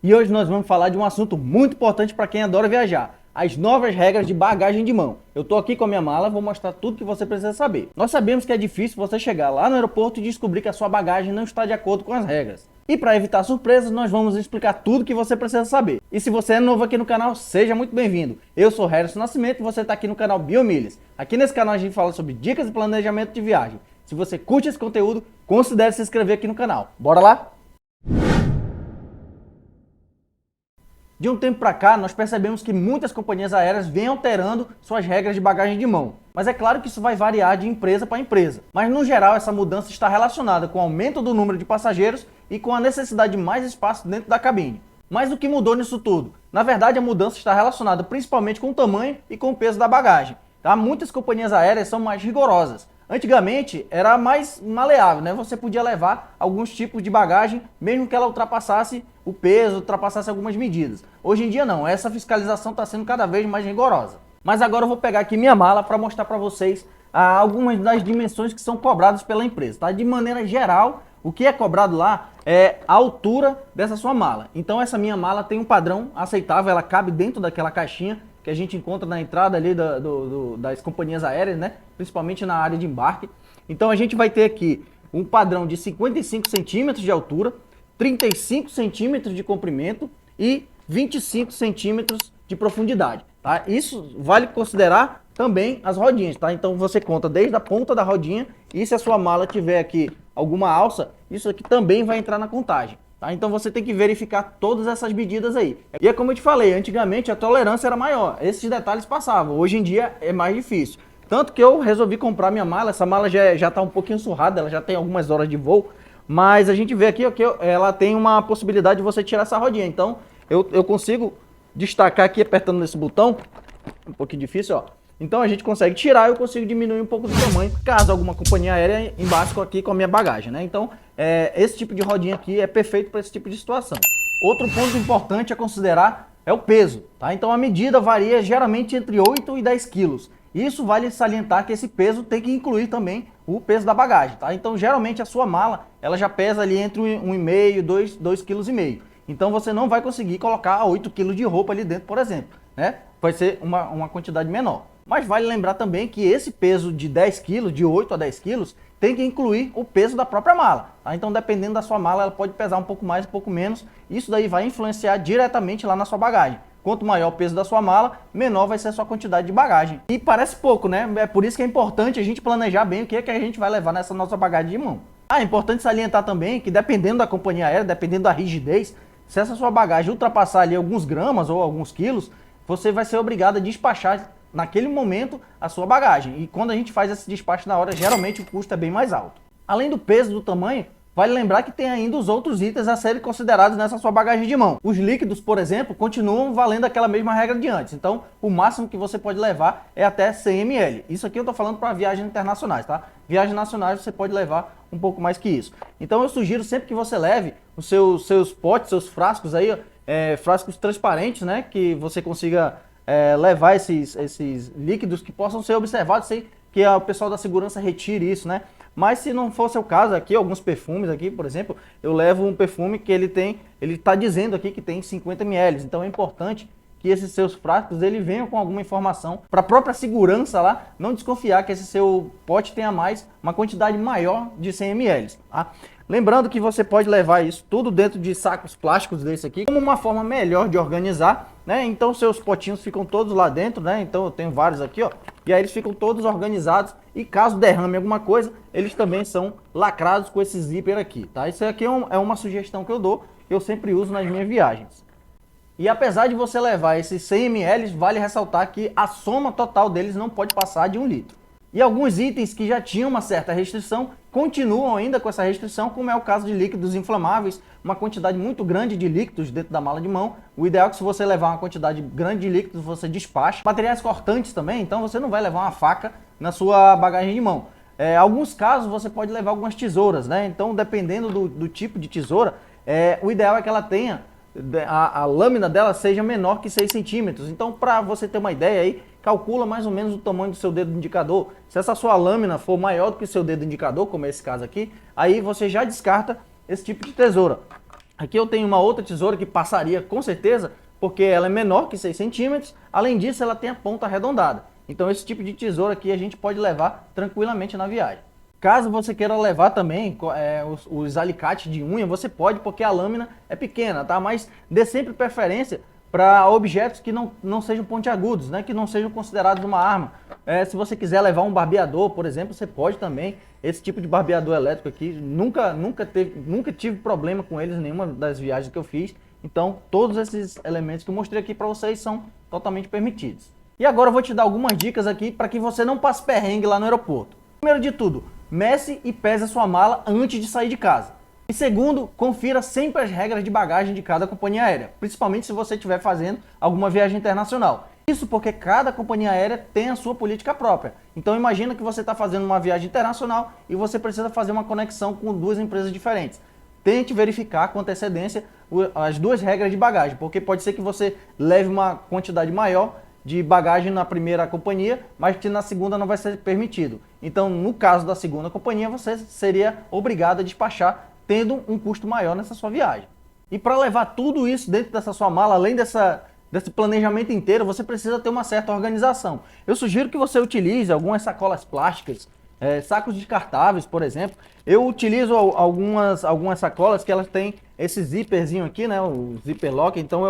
E hoje nós vamos falar de um assunto muito importante para quem adora viajar. As novas regras de bagagem de mão. Eu estou aqui com a minha mala, vou mostrar tudo que você precisa saber. Nós sabemos que é difícil você chegar lá no aeroporto e descobrir que a sua bagagem não está de acordo com as regras. E para evitar surpresas, nós vamos explicar tudo que você precisa saber. E se você é novo aqui no canal, seja muito bem-vindo. Eu sou Harrison Nascimento e você está aqui no canal Biomilhas. Aqui nesse canal a gente fala sobre dicas de planejamento de viagem. Se você curte esse conteúdo, considere se inscrever aqui no canal. Bora lá? De um tempo para cá, nós percebemos que muitas companhias aéreas vêm alterando suas regras de bagagem de mão. Mas é claro que isso vai variar de empresa para empresa. Mas no geral, essa mudança está relacionada com o aumento do número de passageiros e com a necessidade de mais espaço dentro da cabine. Mas o que mudou nisso tudo? Na verdade, a mudança está relacionada principalmente com o tamanho e com o peso da bagagem. Tá? Muitas companhias aéreas são mais rigorosas. Antigamente era mais maleável, né? Você podia levar alguns tipos de bagagem, mesmo que ela ultrapassasse o peso, ultrapassasse algumas medidas. Hoje em dia não, essa fiscalização está sendo cada vez mais rigorosa. Mas agora eu vou pegar aqui minha mala para mostrar para vocês algumas das dimensões que são cobradas pela empresa. Tá? De maneira geral, o que é cobrado lá é a altura dessa sua mala. Então essa minha mala tem um padrão aceitável, ela cabe dentro daquela caixinha que a gente encontra na entrada ali das companhias aéreas, né? Principalmente na área de embarque. Então a gente vai ter aqui um padrão de 55 centímetros de altura, 35 centímetros de comprimento e 25 centímetros de profundidade. Tá? Isso vale considerar também as rodinhas, tá? Então você conta desde a ponta da rodinha e se a sua mala tiver aqui alguma alça, isso aqui também vai entrar na contagem. Tá? Então você tem que verificar todas essas medidas aí. E é como eu te falei, antigamente a tolerância era maior, esses detalhes passavam, hoje em dia é mais difícil. Tanto que eu resolvi comprar minha mala, essa mala já está um pouquinho surrada, ela já tem algumas horas de voo, mas a gente vê aqui que ela tem uma possibilidade de você tirar essa rodinha. Então eu consigo destacar aqui apertando nesse botão, um pouquinho difícil, ó. Então a gente consegue tirar e eu consigo diminuir um pouco do tamanho, caso alguma companhia aérea embarque aqui com a minha bagagem, né? Então esse tipo de rodinha aqui é perfeito para esse tipo de situação. Outro ponto importante a considerar é o peso, tá? Então a medida varia geralmente entre 8 e 10 quilos. Isso vale salientar que esse peso tem que incluir também o peso da bagagem, tá? Então geralmente a sua mala ela já pesa ali entre 1,5 e 2,5 kg. Então você não vai conseguir colocar 8 kg de roupa ali dentro, por exemplo, né? Vai ser uma quantidade menor. Mas vale lembrar também que esse peso de 10 kg, de 8 a 10 kg, tem que incluir o peso da própria mala. Tá? Então, dependendo da sua mala, ela pode pesar um pouco mais, um pouco menos. Isso daí vai influenciar diretamente lá na sua bagagem. Quanto maior o peso da sua mala, menor vai ser a sua quantidade de bagagem. E parece pouco, né? É por isso que é importante a gente planejar bem o que é que a gente vai levar nessa nossa bagagem de mão. É importante salientar também que dependendo da companhia aérea, dependendo da rigidez, se essa sua bagagem ultrapassar ali alguns gramas ou alguns quilos, você vai ser obrigado a despachar naquele momento a sua bagagem. E quando a gente faz esse despacho na hora, geralmente o custo é bem mais alto. Além do peso, do tamanho, vale lembrar que tem ainda os outros itens a serem considerados nessa sua bagagem de mão. Os líquidos, por exemplo, continuam valendo aquela mesma regra de antes. Então, o máximo que você pode levar é até 100 ml. Isso aqui eu estou falando para viagens internacionais, tá? Viagens nacionais você pode levar um pouco mais que isso. Então, eu sugiro sempre que você leve os seus potes, seus frascos aí, frascos transparentes, né? Que você consiga levar esses líquidos que possam ser observados sem que o pessoal da segurança retire isso, né? Mas se não for seu caso aqui, alguns perfumes aqui, por exemplo, eu levo um perfume que ele está dizendo aqui que tem 50 ml. Então é importante que esses seus frascos ele venham com alguma informação para a própria segurança lá não desconfiar que esse seu pote tenha uma quantidade maior de 100 ml. Tá? Lembrando que você pode levar isso tudo dentro de sacos plásticos desse aqui, como uma forma melhor de organizar, né? Então seus potinhos ficam todos lá dentro, né? Então eu tenho vários aqui, ó, e aí eles ficam todos organizados e caso derrame alguma coisa, eles também são lacrados com esse zíper aqui, tá? Isso aqui é uma sugestão que eu dou, que eu sempre uso nas minhas viagens. E apesar de você levar esses 100 ml, vale ressaltar que a soma total deles não pode passar de 1 litro. E alguns itens que já tinham uma certa restrição continuam ainda com essa restrição, como é o caso de líquidos inflamáveis, uma quantidade muito grande de líquidos dentro da mala de mão. O ideal é que se você levar uma quantidade grande de líquidos, você despache. Materiais cortantes também, então você não vai levar uma faca na sua bagagem de mão. Em alguns casos você pode levar algumas tesouras, né? Então dependendo do tipo de tesoura, o ideal é que ela tenha a lâmina dela seja menor que 6 centímetros. Então, para você ter uma ideia aí, calcula mais ou menos o tamanho do seu dedo indicador. Se essa sua lâmina for maior do que o seu dedo indicador, como é esse caso aqui, aí você já descarta esse tipo de tesoura. Aqui eu tenho uma outra tesoura que passaria com certeza, porque ela é menor que 6 centímetros, além disso ela tem a ponta arredondada. Então esse tipo de tesoura aqui a gente pode levar tranquilamente na viagem. Caso você queira levar também os alicates de unha, você pode, porque a lâmina é pequena, tá? Mas dê sempre preferência para objetos que não sejam pontiagudos, né? Que não sejam considerados uma arma. Se você quiser levar um barbeador, por exemplo, você pode também. Esse tipo de barbeador elétrico aqui, nunca tive problema com eles em nenhuma das viagens que eu fiz. Então, todos esses elementos que eu mostrei aqui para vocês são totalmente permitidos. E agora eu vou te dar algumas dicas aqui para que você não passe perrengue lá no aeroporto. Primeiro de tudo, mece e pese a sua mala antes de sair de casa. E segundo, confira sempre as regras de bagagem de cada companhia aérea, principalmente se você estiver fazendo alguma viagem internacional. Isso porque cada companhia aérea tem a sua política própria. Então imagina que você está fazendo uma viagem internacional e você precisa fazer uma conexão com 2 empresas diferentes. Tente verificar com antecedência as 2 regras de bagagem, porque pode ser que você leve uma quantidade maior de bagagem na primeira companhia, mas que na segunda não vai ser permitido. Então, no caso da segunda companhia, você seria obrigado a despachar, tendo um custo maior nessa sua viagem. E para levar tudo isso dentro dessa sua mala, além desse planejamento inteiro, você precisa ter uma certa organização. Eu sugiro que você utilize algumas sacolas plásticas, sacos descartáveis, por exemplo. Eu utilizo algumas sacolas que elas têm esse zíperzinho aqui, né, o zipper lock. Então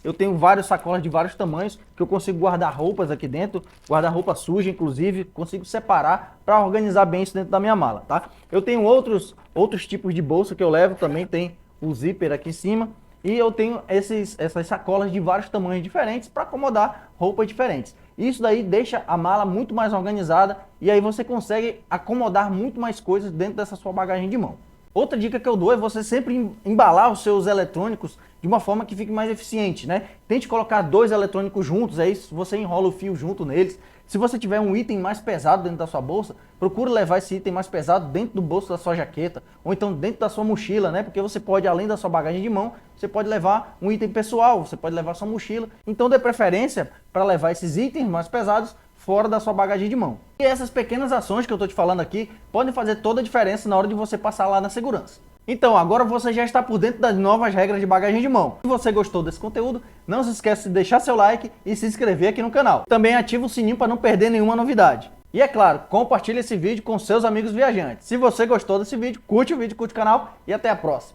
eu tenho várias sacolas de vários tamanhos que eu consigo guardar roupas aqui dentro, guardar roupa suja, inclusive, consigo separar para organizar bem isso dentro da minha mala, tá? Eu tenho outros tipos de bolsa que eu levo, também tem o zíper aqui em cima. E eu tenho essas sacolas de vários tamanhos diferentes para acomodar roupas diferentes. Isso daí deixa a mala muito mais organizada e aí você consegue acomodar muito mais coisas dentro dessa sua bagagem de mão. Outra dica que eu dou é você sempre embalar os seus eletrônicos de uma forma que fique mais eficiente, né? Tente colocar 2 eletrônicos juntos, aí você enrola o fio junto neles. Se você tiver um item mais pesado dentro da sua bolsa, procure levar esse item mais pesado dentro do bolso da sua jaqueta, ou então dentro da sua mochila, né? Porque você pode, além da sua bagagem de mão, você pode levar um item pessoal, você pode levar sua mochila. Então dê preferência para levar esses itens mais pesados fora da sua bagagem de mão. E essas pequenas ações que eu estou te falando aqui podem fazer toda a diferença na hora de você passar lá na segurança. Então, agora você já está por dentro das novas regras de bagagem de mão. Se você gostou desse conteúdo, não se esqueça de deixar seu like e se inscrever aqui no canal. Também ativa o sininho para não perder nenhuma novidade. E é claro, compartilhe esse vídeo com seus amigos viajantes. Se você gostou desse vídeo, curte o vídeo, curte o canal e até a próxima.